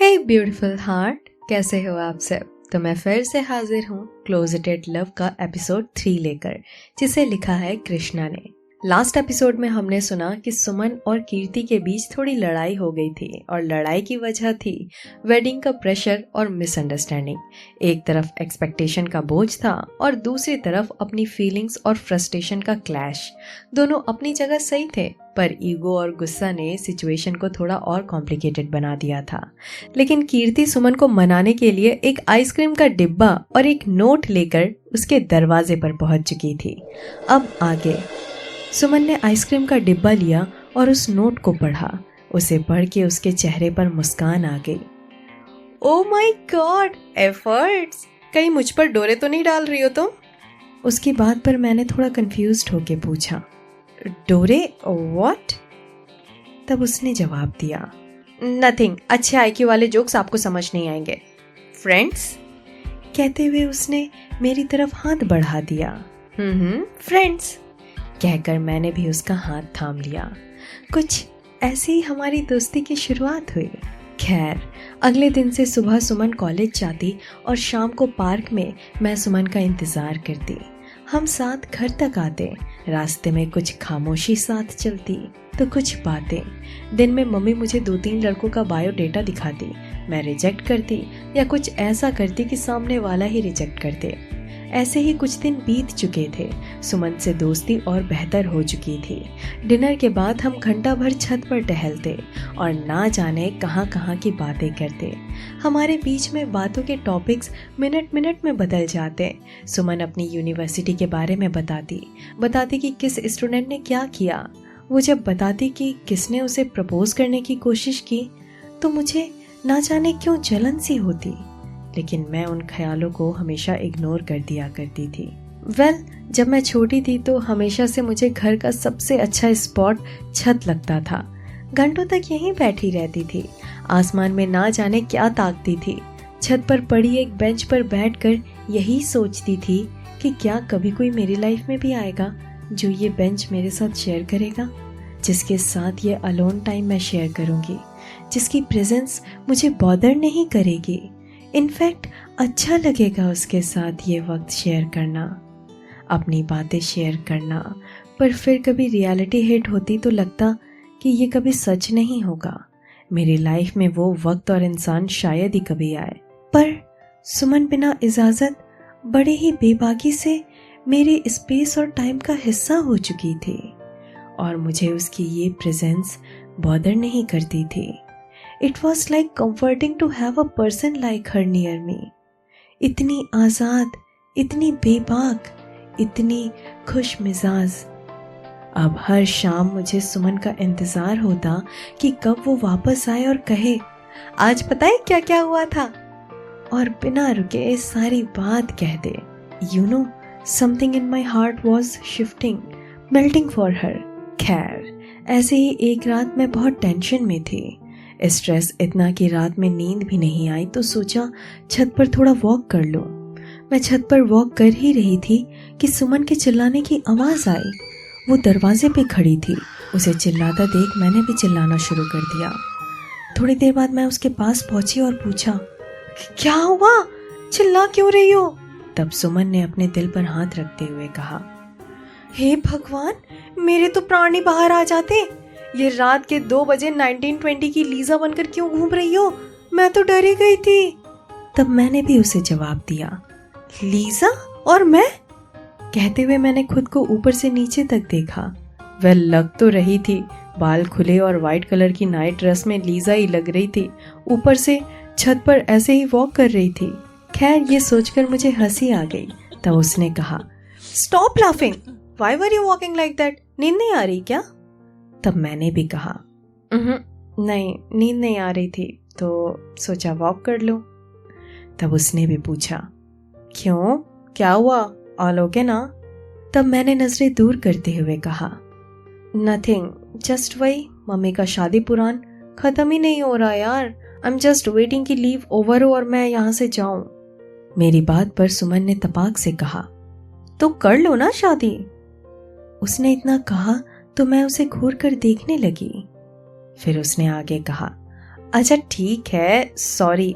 हे beautiful heart, कैसे हो आप सब। तो मैं फिर से हाजिर हूँ क्लोजेटेड लव का एपिसोड 3 लेकर, जिसे लिखा है कृष्णा ने। लास्ट एपिसोड में हमने सुना कि सुमन और कीर्ति के बीच थोड़ी लड़ाई हो गई थी और लड़ाई की वजह थी वेडिंग का प्रेशर और मिसअंडरस्टैंडिंग। एक तरफ एक्सपेक्टेशन का बोझ था और दूसरी तरफ अपनी फीलिंग्स और फ्रस्ट्रेशन का क्लैश। दोनों अपनी जगह सही थे, पर ईगो और गुस्सा ने सिचुएशन को थोड़ा और कॉम्प्लिकेटेड बना दिया था। लेकिन कीर्ति सुमन को मनाने के लिए एक आइसक्रीम का डिब्बा और एक नोट लेकर उसके दरवाजे पर पहुंच चुकी थी। अब आगे सुमन ने आइसक्रीम का डिब्बा लिया और उस नोट को पढ़ा। उसे पढ़ के उसके चेहरे पर मुस्कान आ गई। Oh my God, efforts! कहीं मुझ पर डोरे तो नहीं डाल रही हो तुम? उसकी बात पर मैंने थोड़ा कंफ्यूज्ड होके पूछा, डोरे व्हाट? तब उसने जवाब दिया, नथिंग, अच्छे आईक्यू वाले जोक्स आपको समझ नहीं आएंगे। फ्रेंड्स? कहते हुए उसने मेरी तरफ हाथ बढ़ा दिया। फ्रेंड्स, कहकर मैंने भी उसका हाथ थाम लिया। कुछ ऐसे ही हमारी दोस्ती की शुरुआत हुई। खैर, अगले दिन से सुबह सुमन कॉलेज जाती और शाम को पार्क में मैं सुमन का इंतजार करती। हम साथ घर तक आते। रास्ते में कुछ खामोशी साथ चलती तो कुछ बातें। दिन में मम्मी मुझे 2-3 लड़कों का बायोडेटा दिखाती, मैं रिजेक्ट करती या कुछ ऐसा करती कि सामने वाला ही रिजेक्ट करते। ऐसे ही कुछ दिन बीत चुके थे। सुमन से दोस्ती और बेहतर हो चुकी थी। डिनर के बाद हम घंटा भर छत पर टहलते और ना जाने कहाँ कहाँ की बातें करते। हमारे बीच में बातों के टॉपिक्स मिनट मिनट में बदल जाते। सुमन अपनी यूनिवर्सिटी के बारे में बताती कि किस स्टूडेंट ने क्या किया। वो जब बताती कि किसने उसे प्रपोज करने की कोशिश की तो मुझे ना जाने क्यों जलन सी होती, लेकिन मैं उन ख्यालों को हमेशा इग्नोर कर दिया करती थी। जब मैं छोटी थी तो हमेशा से मुझे घर का सबसे अच्छा स्पॉट छत लगता था। घंटों तक यहीं बैठी रहती थी। आसमान में ना जाने क्या ताकती थी। छत पर पड़ी एक बेंच पर बैठकर यही सोचती थी कि क्या कभी कोई मेरी लाइफ में भी आएगा जो ये बेंच मेरे साथ शेयर करेगा, जिसके साथ ये अलोन टाइम मैं शेयर करूंगी, जिसकी प्रेजेंस मुझे बॉदर नहीं करेगी। इनफैक्ट अच्छा लगेगा उसके साथ ये वक्त शेयर करना, अपनी बातें शेयर करना। पर फिर कभी रियलिटी हिट होती तो लगता कि ये कभी सच नहीं होगा। मेरी लाइफ में वो वक्त और इंसान शायद ही कभी आए। पर सुमन बिना इजाजत बड़े ही बेबाकी से मेरे स्पेस और टाइम का हिस्सा हो चुकी थी और मुझे उसकी ये प्रेजेंस बॉदर नहीं करती थी। It was like comforting to have a person like her near me. इतनी आज़ाद, इतनी बेबाक, इतनी खुश मिजाज। अब हर शाम मुझे सुमन का इंतजार होता कि कब वो वापस आए और कहे, आज पता है क्या क्या हुआ था, और बिना रुके सारी बात कह दे। You know, something in my heart was shifting, melting for her. खैर, ऐसे ही एक रात मैं बहुत टेंशन में थी। स्ट्रेस इतना कि रात में नींद भी नहीं आई तो सोचा छत पर थोड़ा वॉक कर लूं। मैं छत पर वॉक कर ही रही थी कि सुमन के चिल्लाने की आवाज़ आई। वो दरवाजे पे खड़ी थी। उसे चिल्लाता देख मैंने भी चिल्लाना शुरू कर दिया। थोड़ी देर बाद मैं उसके पास पहुंची और पूछा, क्या हुआ, चिल्ला क्यों रही हो? तब सुमन ने अपने दिल पर हाथ रखते हुए कहा, हे भगवान, मेरे तो प्राण ही बाहर आ जाते। ये रात के 2 बजे 1920 की लीजा बनकर क्यों घूम रही हो? मैं तो डरी गई थी। तब मैंने भी उसे जवाब दिया, लीजा और मैं? कहते हुए मैंने खुद को ऊपर से नीचे तक देखा। वह लग तो रही थी, बाल खुले और वाइट कलर की नाइट ड्रेस में लीजा ही लग रही थी। ऊपर से छत पर ऐसे ही वॉक कर रही थी। खैर, ये सोचकर मुझे हंसी आ गई। तब उसने कहा, stop laughing, why were you walking like that? नींद नहीं आ रही क्या? तब मैंने भी कहा, नहीं, नींद नहीं आ रही थी तो सोचा वॉक कर लूं। तब उसने भी पूछा, क्यों, क्या हुआ, ऑल ओके ना? तब मैंने नजरें दूर करते हुए कहा, नथिंग, जस्ट वही मम्मी का शादी पुराण खत्म ही नहीं हो रहा यार। आई एम जस्ट वेटिंग कि लीव ओवर हो और मैं यहाँ से जाऊं। मेरी बात पर सुमन ने तपाक से कहा, तो कर लो ना शादी। उसने इतना कहा तो मैं उसे घूर कर देखने लगी। फिर उसने आगे कहा, अच्छा ठीक है, सॉरी।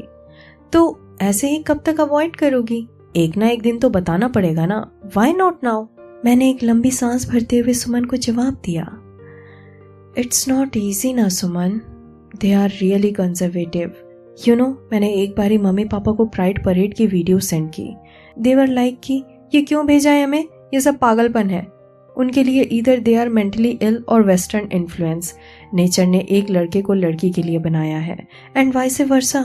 तो ऐसे ही कब तक अवॉइड करोगी? एक ना एक दिन तो बताना पड़ेगा ना, व्हाई नॉट नाउ? मैंने एक लंबी सांस भरते हुए सुमन को जवाब दिया। इट्स नॉट ईजी ना सुमन, दे आर रियली कंजर्वेटिव। मैंने एक बारी मम्मी पापा को प्राइड परेड की वीडियो सेंड की। दे वर लाइक कि ये क्यों भेजा है हमें, ये सब पागलपन है। उनके लिए इधर दे आर मेंटली इल और वेस्टर्न इन्फ्लुएंस। नेचर ने एक लड़के को लड़की के लिए बनाया है and vice versa,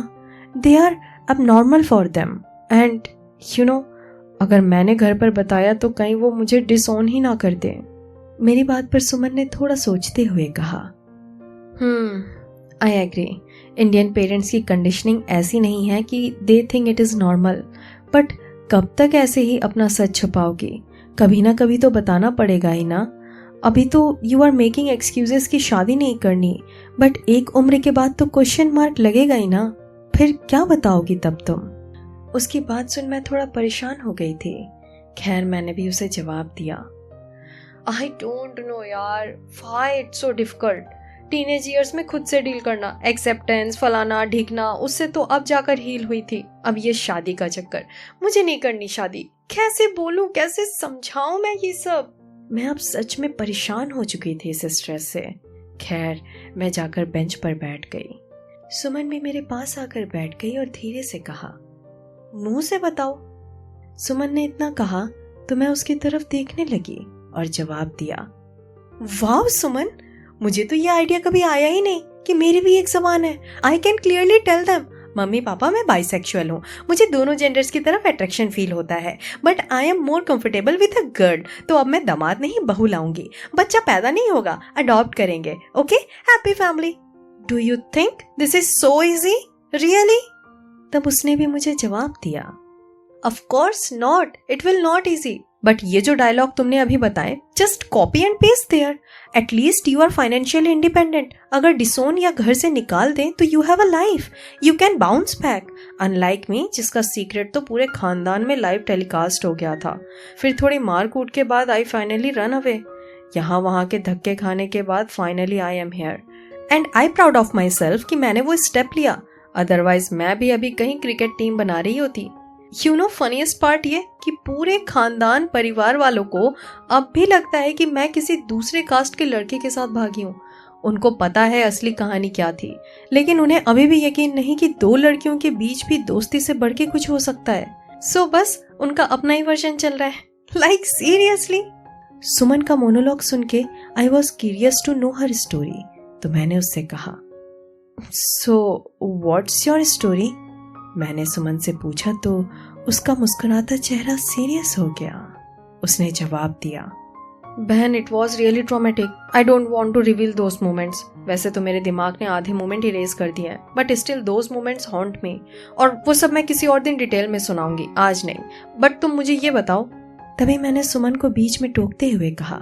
they are अब नॉर्मल फॉर देम। एंड अगर मैंने घर पर बताया तो कहीं वो मुझे डिसऑन ही ना कर दे। मेरी बात पर सुमन ने थोड़ा सोचते हुए कहा, आई एग्री। इंडियन पेरेंट्स की कंडीशनिंग ऐसी नहीं है कि they think it is normal, but कब तक ऐसे ही अपना सच छुपाओगी? कभी ना कभी तो बताना पड़ेगा ही ना। अभी तो यू आर मेकिंग एक्सक्यूजेस कि शादी नहीं करनी, बट एक उम्र के बाद तो क्वेश्चन मार्क लगेगा ही ना। फिर क्या बताओगी तब तुम? उसकी बात सुन मैं थोड़ा परेशान हो गई थी। खैर मैंने भी उसे जवाब दिया, आई डोंट नो यार, why it's so difficult. Teenage years में खुद से डील करना, एक्सेप्टेंस, फलाना ढीकना, उससे तो अब जाकर हील हुई थी। अब ये शादी का चक्कर, मुझे नहीं करनी शादी। कैसे बोलूं, कैसे समझाऊं मैं ये सब? मैं अब सच में परेशान हो चुकी थी इस स्ट्रेस से। खैर मैं जाकर बेंच पर बैठ गई। सुमन भी मेरे पास आकर बैठ गई और धीरे से कहा, मुंह से बताओ। सुमन ने इतना कहा तो मैं उसकी तरफ देखने लगी और जवाब दिया, वाह सुमन, मुझे तो ये आइडिया कभी आया ही नहीं कि मेरी भी एक ज़बान है। I can clearly tell them, mummy papa मैं बाइसेक्सुअल हूँ, मुझे दोनों जेंडर्स की तरफ अट्रैक्शन फील होता है, but I am more comfortable with a girl. तो अब मैं दामाद नहीं बहू लाऊंगी, बच्चा पैदा नहीं होगा, अडॉप्ट करेंगे। Okay, happy family. Do you think this is so easy really? तब उसने भी मुझे जवाब दिया, of course not, it will not easy, but ये जो डायलॉग तुमने अभी बताए, just copy and paste there. At least you are financially independent. अगर डिसोन या घर से निकाल दें तो you have a life, you can bounce back. Unlike me, जिसका सीक्रेट तो पूरे खानदान में लाइव टेलीकास्ट हो गया था। फिर थोड़ी मार कूट के बाद आई फाइनली रन अवे। यहाँ वहाँ के धक्के खाने के बाद finally I am here and I proud of my self कि मैंने वो स्टेप लिया। अदरवाइज मैं भी अभी कहीं क्रिकेट टीम बना रही होती। फनीएस्ट पार्ट ये कि पूरे खानदान परिवार वालों को अब भी लगता है कि मैं किसी दूसरे कास्ट के लड़के के साथ भागी हूँ। उनको पता है असली कहानी क्या थी, लेकिन उन्हें अभी भी यकीन नहीं कि दो लड़कियों के बीच भी दोस्ती से बढ़ के कुछ हो सकता है। सो बस उनका अपना ही वर्जन चल रहा है। Like seriously. सुमन का मोनोलॉग सुन के I was curious to know her story. तो मैंने उससे कहा, सो व्हाट्स योर स्टोरी? मैंने सुमन से पूछा तो उसका मुस्कुराता चेहरा सीरियस हो गया। उसने जवाब दिया, बहन it was really traumatic, I don't want to reveal those moments. वैसे तो मेरे दिमाग ने आधे मोमेंट इरेज कर दिए हैं, but still those moments haunt me. और वो सब मैं किसी और दिन डिटेल में सुनाऊंगी, आज नहीं। बट तुम मुझे ये बताओ। तभी मैंने सुमन को बीच में टोकते हुए कहा,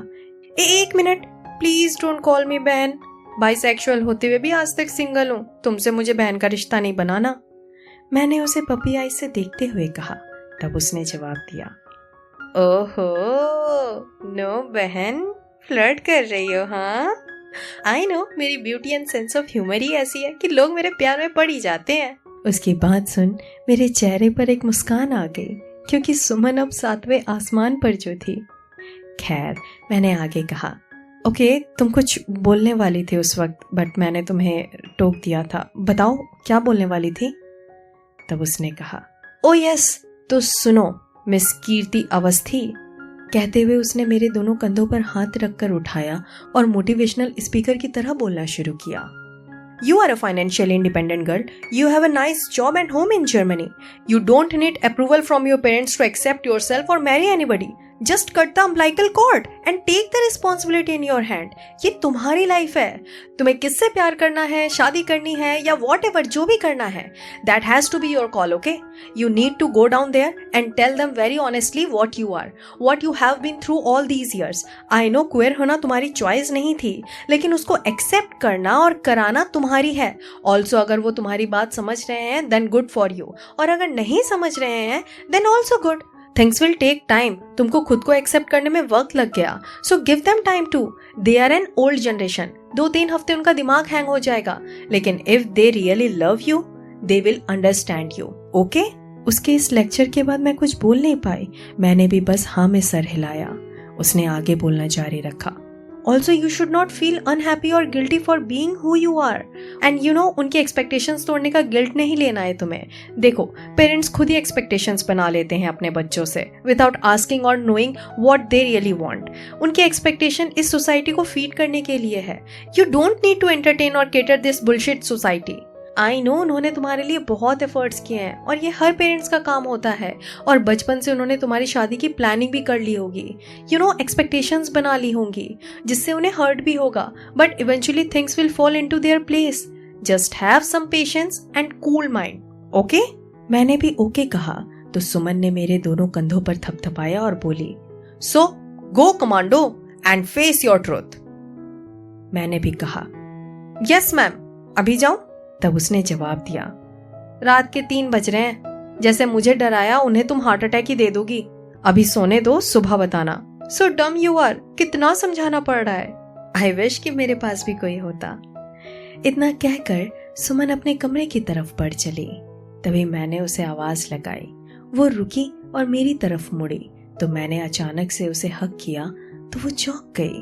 एक मिनट, प्लीज डोंट कॉल मी बहन। बाइसेक्सुअल होते हुए भी आज तक सिंगल हूँ, तुमसे मुझे बहन का रिश्ता नहीं बनाना। मैंने उसे पपी आई से देखते हुए कहा। तब उसने जवाब दिया, ओहो नो बहन, फ्लर्ट कर रही हो? हाँ आई नो, मेरी beauty and sense of humour ही ऐसी है कि लोग मेरे प्यार में पड़ ही जाते हैं। उसकी बात सुन मेरे चेहरे पर एक मुस्कान आ गई, क्योंकि सुमन अब 7वें आसमान पर जो थी। खैर मैंने आगे कहा, ओके तुम कुछ बोलने वाली थी उस वक्त, बट मैंने तुम्हें टोक दिया था, बताओ क्या बोलने वाली थी? तब उसने कहा, ओ यस, तो सुनो मिस कीर्ति अवस्थी। कहते हुए उसने मेरे दोनों कंधों पर हाथ रखकर उठाया और मोटिवेशनल स्पीकर की तरह बोलना शुरू किया। You are a financially independent girl. You have a nice job and home in Germany. You don't need approval from your parents to accept yourself or marry anybody. Just cut the umbilical cord and take the responsibility in your hand. ये तुम्हारी life है। तुम्हें किससे प्यार करना है, शादी करनी है या whatever जो भी करना है, that has to be your call, okay? You need to go down there and tell them very honestly what you are, what you have been through all these years. I know queer होना तुम्हारी choice नहीं थी, लेकिन उसको accept करना और कराना तुम्हारी है। Also अगर वो तुम्हारी बात समझ रहे हैं then good for you, और अगर नहीं समझ रहे हैं then also good. Things will take time, तुमको खुद को एक्सेप्ट करने में वक्त लग गया, so give them time too, they are an old generation, 2-3 हफ्ते उनका दिमाग हैंग हो जाएगा, लेकिन if they really love you they will understand you, okay? उसके इस लेक्चर के बाद मैं कुछ बोल नहीं पाई, मैंने भी बस हाँ में सर हिलाया। उसने आगे बोलना जारी रखा, also you should not feel unhappy और guilty for being who you are, and you know उनकी एक्सपेक्टेशंस तोड़ने का गिल्ट नहीं लेना है तुम्हें। देखो, पेरेंट्स खुद ही एक्सपेक्टेशंस बना लेते हैं अपने बच्चों से विदाउट आस्किंग और knowing what they really want. उनकी एक्सपेक्टेशन इस सोसाइटी को फीड करने के लिए है। You don't need to entertain और cater this bullshit society. I know उन्होंने तुम्हारे लिए बहुत एफर्ट्स किए हैं और ये हर पेरेंट्स का काम होता है, और बचपन से उन्होंने तुम्हारी शादी की प्लानिंग भी कर ली होगी, यू नो एक्सपेक्टेशंस बना ली होंगी, जिससे उन्हें हर्ट भी होगा, but eventually things will fall into their place. Just have some patience and cool mind, okay? मैंने भी ओके कहा तो सुमन ने मेरे दोनों कंधों पर थपथपाया और बोली, so go commando and face your truth. मैंने भी कहा, यस मैम, अभी जाऊं? तब उसने जवाब दिया, रात के 3 बज रहे हैं, जैसे मुझे डराया उन्हें तुम हार्ट अटैक ही दे दोगी, अभी सोने दो, सुबह बताना। सो डम यू आर, कितना समझाना पड़ रहा है। आई विश कि मेरे पास भी कोई होता। इतना कहकर सुमन अपने कमरे की तरफ बढ़ चली। तभी मैंने उसे आवाज लगाई, वो रुकी और मेरी तरफ मुड़ी तो मैंने अचानक से उसे हक किया तो वो चौंक गई।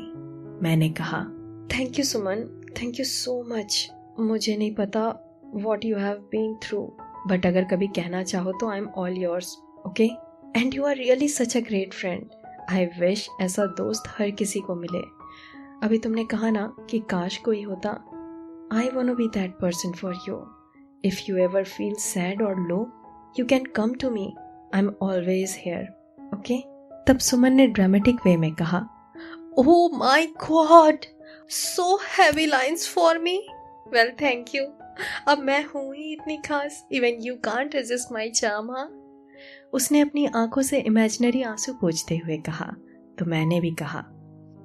मैंने कहा, thank you Suman, thank you so much. मुझे नहीं पता what you have been through, but अगर कभी कहना चाहो तो I am all yours, okay? And you are really such a great friend. I wish ऐसा दोस्त हर किसी को मिले। अभी तुमने कहा ना कि काश कोई होता, I wanna be that person for you. If you ever feel sad or low, you can come to me. I'm always here, okay? तब सुमन ने ड्रामेटिक वे में कहा, Oh my God, so heavy lines for me. Well, thank you. अब मैं हूँ ही इतनी खास, even you can't resist my charm, हाँ? उसने अपनी आंखों से इमेजिनरी आंसू पोंछते हुए कहा तो मैंने भी कहा,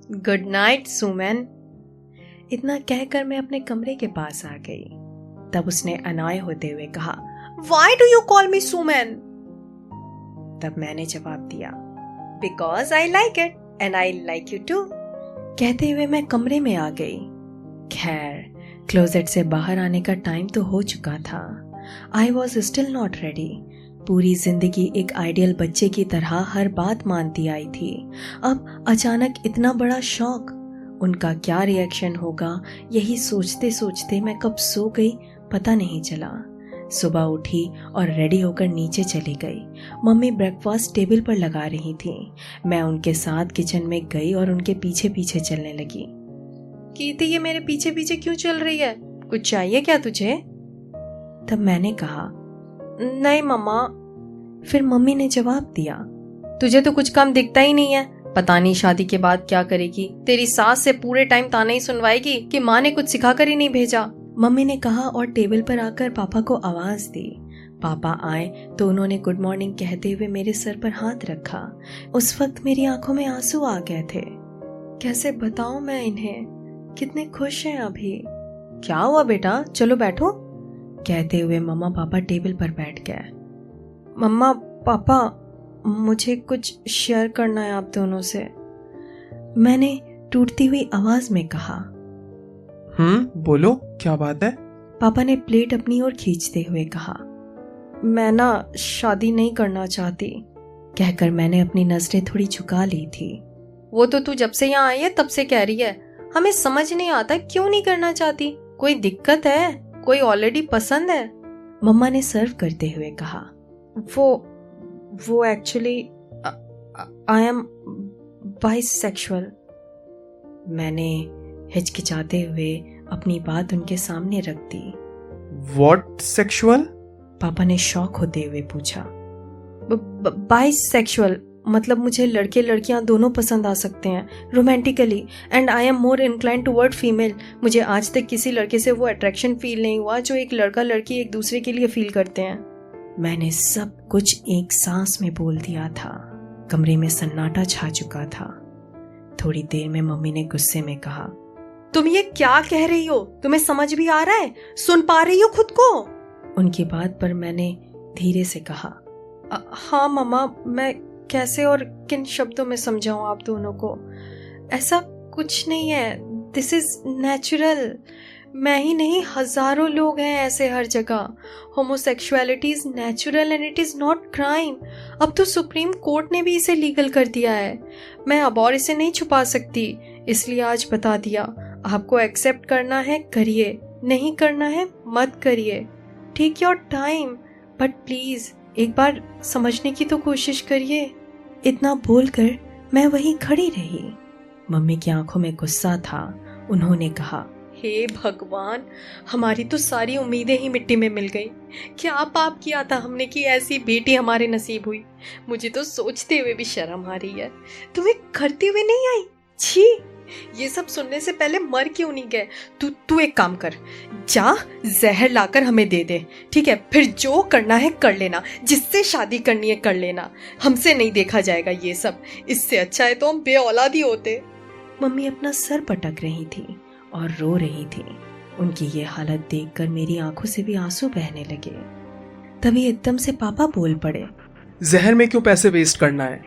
गुड नाइट सुमन। इतना कहकर मैं अपने कमरे के पास आ गई। तब उसने अनाय होते हुए कहा, Why do you call me सुमन? तब मैंने जवाब दिया, Because I like it and I like you too. कहते हुए मैं कमरे में आ गई। खैर, क्लोजेट से बाहर आने का टाइम तो हो चुका था। I was still not ready. पूरी जिंदगी एक आइडियल बच्चे की तरह हर बात मानती आई थी, अब अचानक इतना बड़ा शौक। उनका क्या रिएक्शन होगा, यही सोचते सोचते मैं कब सो गई पता नहीं चला। सुबह उठी और रेडी होकर नीचे चली गई। मम्मी ब्रेकफास्ट टेबल पर लगा रही थी। मैं उनके साथ किचन में गई और उनके पीछे पीछे चलने लगी। कीर्ति, ये मेरे पीछे पीछे क्यों चल रही है? कुछ चाहिए क्या तुझे? तब मैंने कहा, नहीं मम्मा। फिर मम्मी ने जवाब दिया, तुझे तो कुछ कम दिखता ही नहीं है, पता नहीं शादी के बाद क्या करेगी। तेरी सास से पूरे टाइम ताने ही सुनवाएगी कि माँ ने कुछ सिखाकर ही नहीं भेजा। मम्मी ने कहा और टेबल पर आकर पापा को आवाज दी। पापा आए तो उन्होंने गुड मॉर्निंग कहते हुए मेरे सर पर हाथ रखा। उस वक्त मेरी आंखों में आंसू आ गए थे। कैसे बताऊं मैं इन्हें, कितने खुश हैं अभी। क्या हुआ बेटा, चलो बैठो, कहते हुए मम्मा पापा टेबल पर बैठ गए। मम्मा पापा, मुझे कुछ शेयर करना है आप दोनों से, मैंने टूटती हुई आवाज में कहा। बोलो, क्या बात है? पापा ने प्लेट अपनी ओर खींचते हुए कहा, मैं ना शादी नहीं करना चाहती, कहकर मैंने अपनी नजरें थोड़ी झुका ली थी। वो तो तू जब से यहाँ आई है तब से कह रही है, हमें समझ नहीं आता क्यों नहीं करना चाहती, कोई दिक्कत है, कोई ऑलरेडी पसंद है? मम्मा ने सर्व करते हुए कहा। वो एक्चुअली आई एम बाइसेक्सुअल, मैंने हिचकिचाते हुए अपनी बात उनके सामने रख दी। What sexual? पापा ने शॉक होते हुए पूछा। बाइसेक्सुअल मतलब मुझे लड़के लड़कियां दोनों पसंद आ सकते हैं romantically, and I am more inclined toward female. मुझे आज तक किसी लड़के से वो अट्रैक्शन फील नहीं हुआ जो एक लड़का लड़की एक दूसरे के लिए फील करते हैं। मैंने सब कुछ एक सांस में बोल दिया था। कमरे में सन्नाटा छा चुका था। थोड़ी देर में मम्मी ने गुस्से में कहा, तुम ये क्या कह रही हो? तुम्हें समझ भी आ रहा है? सुन पा रही हो खुद को? उनकी बात पर मैंने धीरे से कहा, हाँ मम्मा, मैं कैसे और किन शब्दों में समझाऊं आप दोनों को? ऐसा कुछ नहीं है, दिस इज नेचुरल। मैं ही नहीं, हजारों लोग हैं ऐसे हर जगह। Homosexuality is natural and it is not crime. अब तो सुप्रीम कोर्ट ने भी इसे लीगल कर दिया है। मैं अब और इसे नहीं छुपा सकती, इसलिए आज बता दिया। आपको एक्सेप्ट करना है करिए, नहीं करना है मत करिए। Take your time, but please एक बार समझने की तो कोशिश करिए। इतना बोलकर मैं वहीं खड़ी रही। मम्मी की आंखों में गुस्सा था। उन्होंने कहा, हे भगवान, हमारी तो सारी उम्मीदें ही मिट्टी में मिल गई। क्या पाप किया था हमने कि ऐसी बेटी हमारे नसीब हुई? मुझे तो सोचते हुए भी शर्म आ रही है। तुम्हें करते हुए नहीं आई? छी, ये सब सुनने से पहले मर क्यों नहीं गए? तू एक काम कर, जा जहर लाकर हमें दे दे, ठीक है? फिर जो करना है कर लेना, जिससे शादी करनी है कर लेना। हमसे नहीं देखा जाएगा ये सब। इससे अच्छा है तो हम बेऔलाद ही होते। मम्मी अपना सर पटक रही थी और रो रही थी। उनकी ये हालत देखकर मेरी आंखों से भी आंसू बहने लगे। तभी एकदम से पापा बोल पड़े, जहर में क्यों पैसे वेस्ट करना है?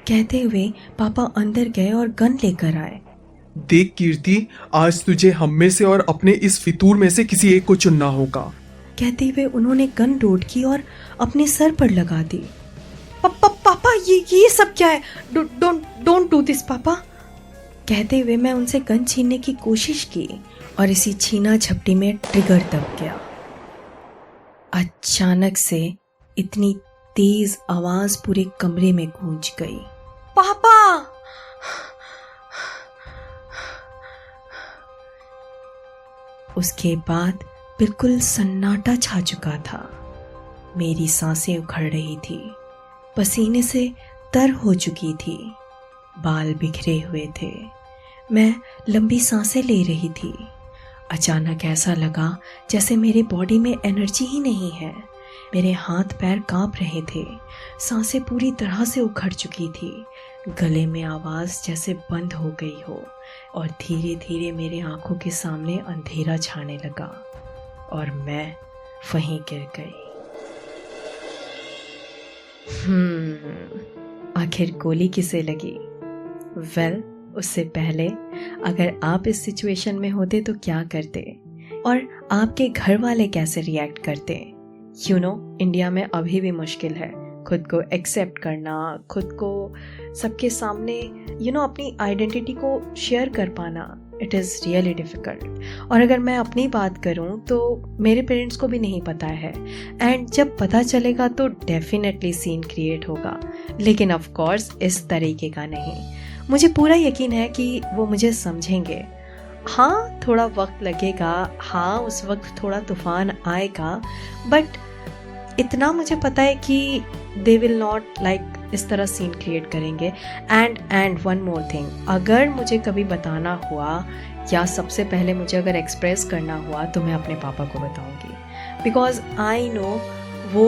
कहते हुए पापा अंदर गए और गन लेकर आए। देख कीर्ति, आज तुझे हम में से और अपने इस फितूर में से किसी एक को चुनना होगा। कहते हुए उन्होंने गन लोड की और अपने सर पर लगा दी। पापा ये सब क्या है? डोंट डू दिस पापा। कहते हुए मैं उनसे गन छीनने की कोशिश की और इसी छीना झपटी में ट्रिगर दब गया। अचानक से इतनी तेज आवाज पूरे कमरे में गूंज गई, पापा! उसके बाद बिल्कुल सन्नाटा छा चुका था। मेरी सांसें उखड़ रही थी, पसीने से तर हो चुकी थी, बाल बिखरे हुए थे। मैं लंबी सांसें ले रही थी। अचानक ऐसा लगा जैसे मेरे बॉडी में एनर्जी ही नहीं है। मेरे हाथ पैर कांप रहे थे, सांसें पूरी तरह से उखड़ चुकी थी। गले में आवाज़ जैसे बंद हो गई हो और धीरे धीरे मेरे आंखों के सामने अंधेरा छाने लगा और मैं वहीं गिर गई। आखिर गोली किसे लगी? वेल, उससे पहले अगर आप इस सिचुएशन में होते तो क्या करते और आपके घर वाले कैसे रिएक्ट करते? इंडिया में अभी भी मुश्किल है खुद को एक्सेप्ट करना, खुद को सबके सामने अपनी आइडेंटिटी को शेयर कर पाना। It is really difficult. और अगर मैं अपनी बात करूं तो मेरे पेरेंट्स को भी नहीं पता है, एंड जब पता चलेगा तो डेफिनेटली सीन क्रिएट होगा, लेकिन ऑफ कोर्स इस तरीके का नहीं। मुझे पूरा यकीन है कि वो मुझे समझेंगे। हाँ, थोड़ा वक्त लगेगा, हाँ उस वक्त थोड़ा तूफान आएगा, बट इतना मुझे पता है कि दे विल नॉट इस तरह सीन क्रिएट करेंगे। एंड वन मोर थिंग, अगर मुझे कभी बताना हुआ या सबसे पहले मुझे अगर एक्सप्रेस करना हुआ तो मैं अपने पापा को बताऊंगी, बिकॉज आई नो वो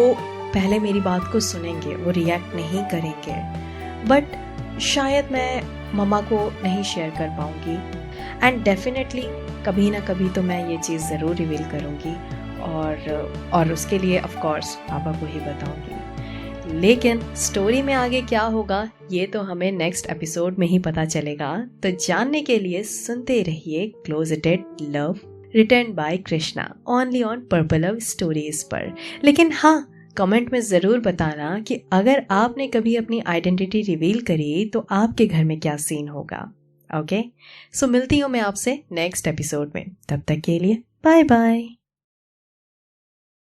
पहले मेरी बात को सुनेंगे, वो रिएक्ट नहीं करेंगे। बट शायद मैं मम्मा को नहीं शेयर कर पाऊंगी, एंड डेफिनेटली कभी ना कभी तो मैं ये चीज़ ज़रूर रिवील करूंगी और उसके लिए ऑफ कोर्स पापा को ही बताऊंगी। लेकिन स्टोरी में आगे क्या होगा ये तो हमें नेक्स्ट एपिसोड में ही पता चलेगा। तो जानने के लिए सुनते रहिए closeted love written by Krishna only on purple love stories पर। लेकिन हाँ, कमेंट में ज़रूर बताना कि अगर आपने कभी अपनी आइडेंटिटी रिवील करी तो आपके घर में क्या सीन होगा। ओके, सो मिलती हूँ मैं आपसे नेक्स्ट एपिसोड में। तब तक के लिए बाय बाय।